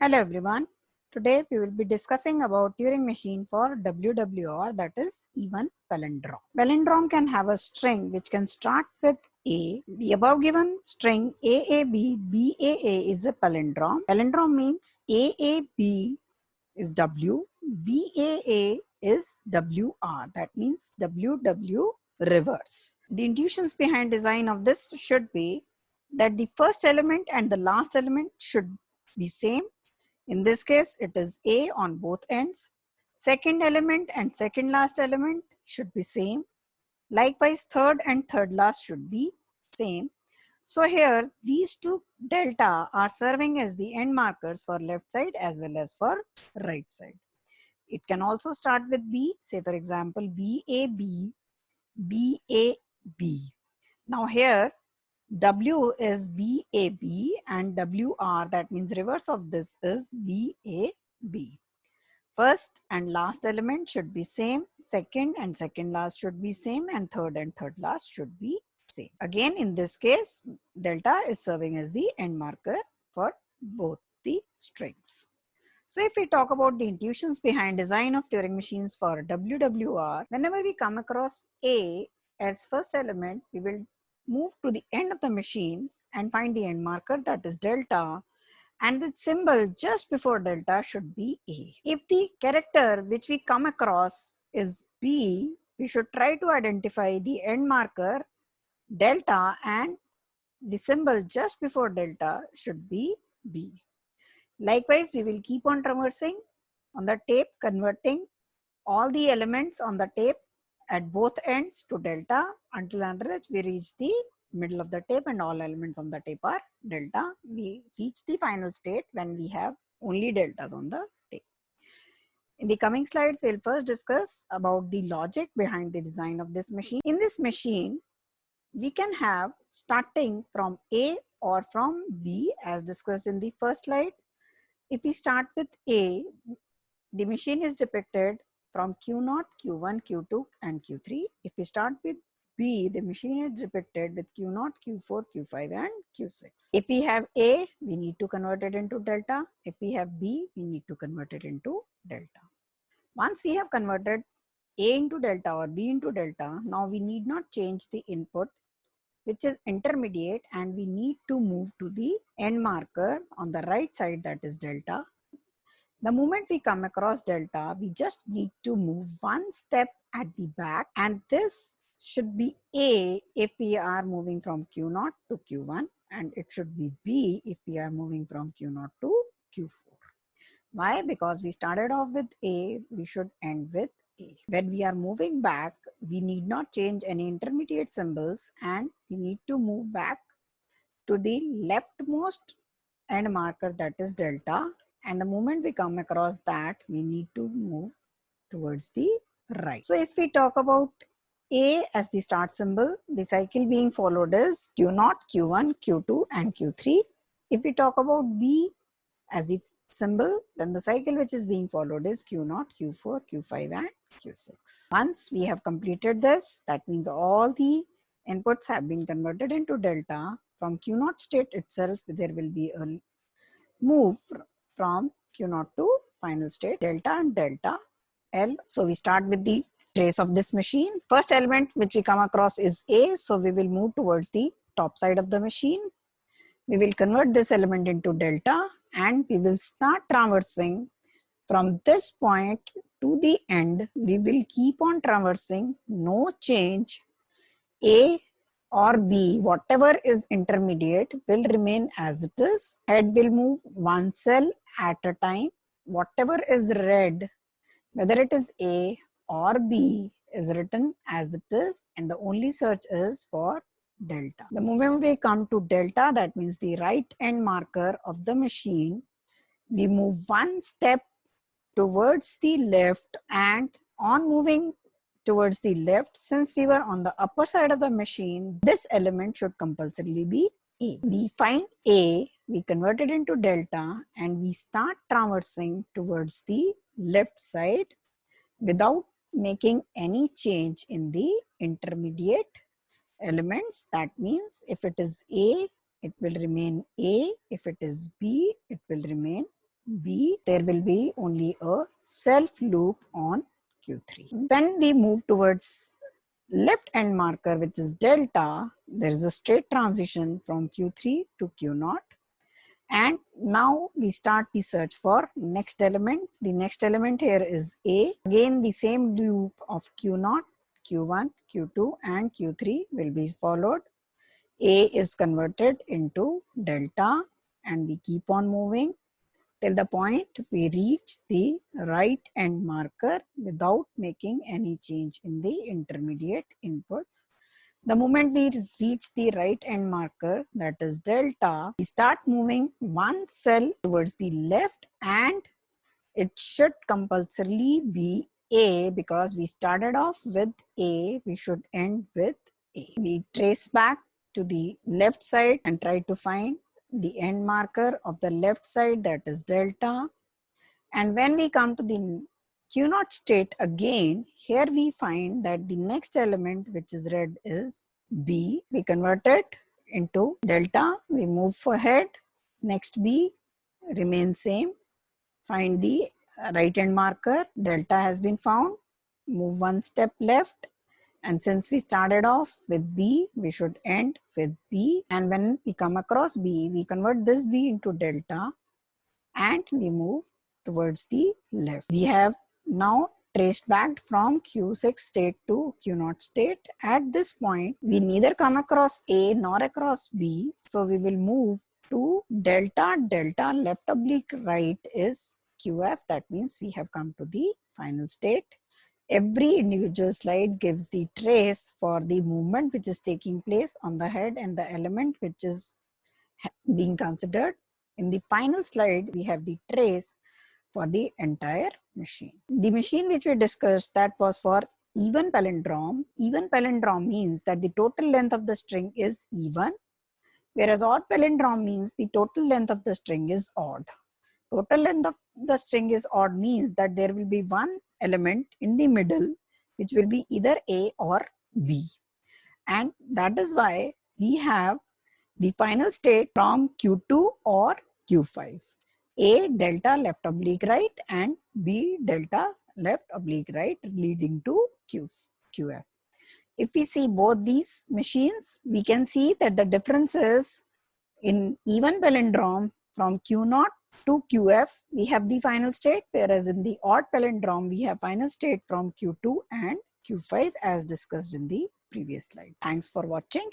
Hello everyone. Today we will be discussing about Turing machine for WWR, that is even palindrome. Palindrome can have a string which can start with A. The above given string AAB, BAA is a palindrome. Palindrome means AAB is W, BAA is WR, that means WW reverse. The intuitions behind design of this should be that the first element and the last element should be same. In this case, it is A on both ends. Second element and second last element should be same. Likewise, third and third last should be same. So here, these two delta are serving as the end markers for left side as well as for right side. It can also start with B, say for example, BAB, BAB. Now here, W is BAB and WR, that means reverse of this is BAB. First and last element should be same, second and second last should be same, and third last should be same. Again, in this case, delta is serving as the end marker for both the strings. So if we talk about the intuitions behind design of Turing machines for WWR, whenever we come across A as first element, we will move to the end of the machine and find the end marker, that is delta, and the symbol just before delta should be A. If the character which we come across is B, we should try to identify the end marker delta and the symbol just before delta should be B. Likewise, we will keep on traversing on the tape, converting all the elements on the tape at both ends to delta until we reach the middle of the tape and all elements on the tape are delta. We reach the final state when we have only deltas on the tape. In the coming slides, we'll first discuss about the logic behind the design of this machine. In this machine, we can have starting from A or from B as discussed in the first slide. If we start with A, the machine is depicted from Q0, Q1, Q2 and Q3. If we start with B, the machine is depicted with Q0, Q4, Q5 and Q6. If we have A, we need to convert it into delta. If we have B, we need to convert it into delta. Once we have converted A into delta or B into delta, now we need not change the input, which is intermediate, and we need to move to the end marker on the right side, that is delta. The moment we come across delta, we just need to move one step at the back, and this should be A if we are moving from Q0 to Q1, and it should be B if we are moving from Q0 to Q4. Why? Because we started off with A, we should end with A. When we are moving back, we need not change any intermediate symbols, and we need to move back to the leftmost end marker, that is delta. And the moment we come across that, we need to move towards the right. So if we talk about A as the start symbol, the cycle being followed is Q0, Q1, Q2 and Q3. If we talk about B as the symbol, then the cycle which is being followed is Q0, Q4, Q5 and Q6. Once we have completed this, that means all the inputs have been converted into delta. From Q0 state itself, there will be a move from Q0 to final state, delta and delta L. So we start with the trace of this machine. First element which we come across is A, so we will move towards the top side of the machine. We will convert this element into delta and we will start traversing from this point to the end. We will keep on traversing, no change. A or B, whatever is intermediate will remain as it is. Head will move one cell at a time. Whatever is red, whether it is A or B, is written as it is, and the only search is for delta. The moment we come to delta, that means the right end marker of the machine, we move one step towards the left, and on moving towards the left, since we were on the upper side of the machine, this element should compulsorily be A. We find A, we convert it into delta, and we start traversing towards the left side without making any change in the intermediate elements. That means if it is A, it will remain A. If it is B, it will remain B, there will be only a self loop on Q3. When we move towards left end marker, which is delta, there is a straight transition from Q3 to Q0. And now we start the search for next element. The next element here is A. Again, the same loop of Q0, Q1, Q2 and Q3 will be followed. A is converted into delta and we keep on moving till the point we reach the right end marker without making any change in the intermediate inputs. The moment we reach the right end marker, that is delta, we start moving one cell towards the left and it should compulsorily be A, because we started off with A, we should end with A. We trace back to the left side and try to find the end marker of the left side, that is delta. And when we come to the Q0 state again, here we find that the next element, which is red, is B. We convert it into delta. We move ahead. Next B remains same. Find the right hand marker. Delta has been found. Move one step left. And since we started off with B, we should end with B. And when we come across B, we convert this B into delta and we move towards the left. We have now traced back from Q6 state to Q0 state. At this point, we neither come across A nor across B. So we will move to delta, delta, left oblique right is QF. That means we have come to the final state. Every individual slide gives the trace for the movement which is taking place on the head and the element which is being considered. In the final slide, we have the trace for the entire machine. The machine which we discussed, that was for even palindrome. Even palindrome means that the total length of the string is even, whereas odd palindrome means the total length of the string is odd. Total length of the string is odd means that there will be one element in the middle which will be either A or B. And that is why we have the final state from Q2 or Q5. A delta left oblique right and B delta left oblique right leading to QF. If we see both these machines, we can see that the difference is in even palindrome from Q0 to QF, we have the final state, whereas in the odd palindrome, we have final state from Q2 and Q5 as discussed in the previous slide. Thanks for watching.